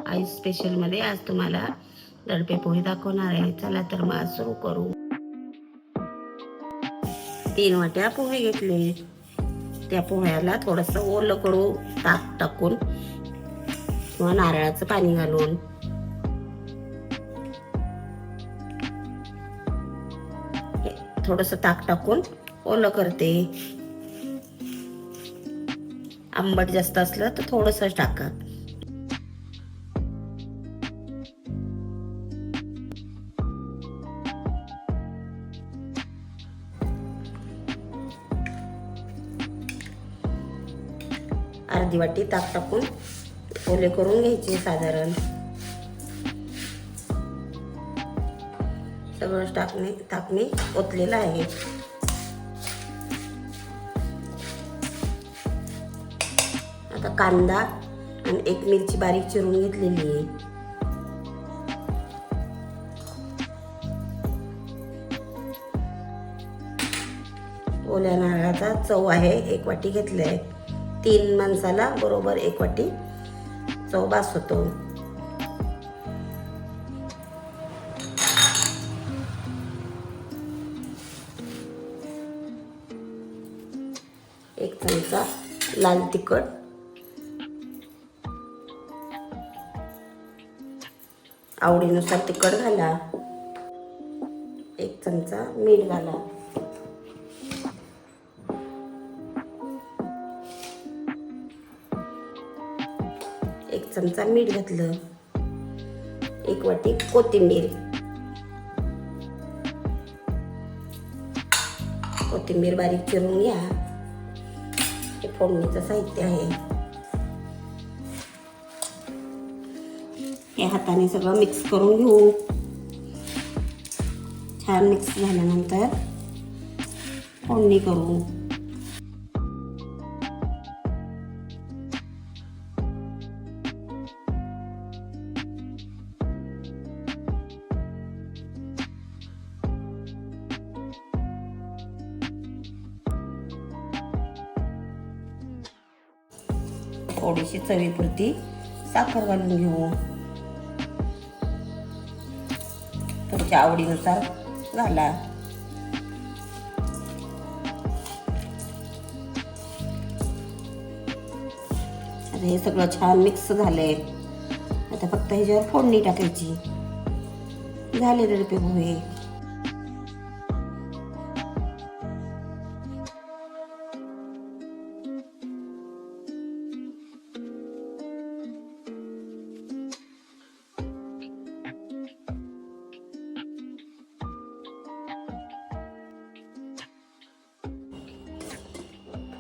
आई स्पेशलमध्ये आज तुम्हाला दडपे पोहे दाखवणार आहे. चला तर मग आज सुरू करू. 3 वाट्या पोहे घेतले. त्या पोह्याला थोडंसं ओलं करू, ताक टाकून किंवा नारळाचं पाणी घालून. थोडंसं ताक टाकून ओलं करते. आंबट जास्त असलं तर थोडंसं टाका. अर्धी वाटी ताक टाकून ओले करून घ्यायचे. साधारण सगळं ताकने ओतलेलं आहे. आता कांदा आणि 1 मिरची बारीक चिरून घेतलेली आहे. ओल्या नारळाचा चव आहे. 1 वाटी घेतलंय. 3 माणसाला बरोबर 1 वाटी चव बास होतो. एक चमचा लाल तिखट, आवडीनुसार तिखट घाला. 1 चमचा मीठ घाला. एक चमचा मीठ घातलं. 1 वाटी कोथिंबीर. कोथिंबीर बारीक चिरून घ्या. हे फोडणीचं साहित्य आहे. हे हाताने सगळं मिक्स करून घेऊ. छान मिक्स झाल्यानंतर फोडणी करू. थोडीशी चवीपुरती साखर घालून घेऊ. तुमच्या आवडीनुसार घाला. आता हे सगळं छान मिक्स झालंय. आता फक्त ह्याच्यावर फोडणी टाकायची. झाले दडपे पोहे.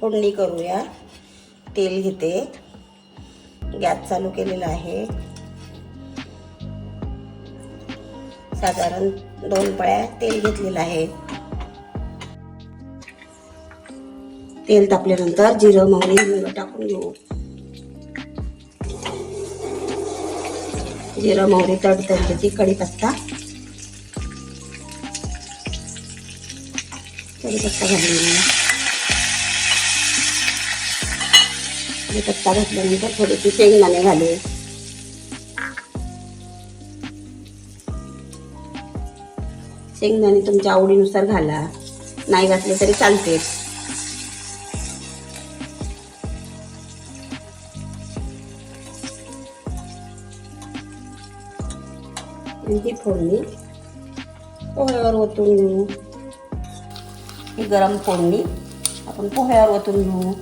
फोडणी करूया. तेल घेते. गॅस चालू केलेला आहे. साधारण 2 पळ्या तेल घेतलेलं आहे. तेल तापल्यानंतर जिरं, मोहरी, हिंग टाकून घेऊ. जिरं, मोहरी तडतडली की कढीपत्ता घालून. कढीपत्ता घातल्यानंतर थोडीशी शेंगदाणे घालू. शेंगदाणे तुमच्या आवडीनुसार घाला. नाही घातले तरी चालते. ही फोडणी पोह्यावर ओतून घेऊ. ही गरम फोडणी आपण पोह्यावर ओतून घेऊ.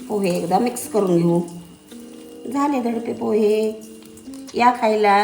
पोहे एकदा मिक्स करून घेऊ. झाले दडपे पोहे. या खायला.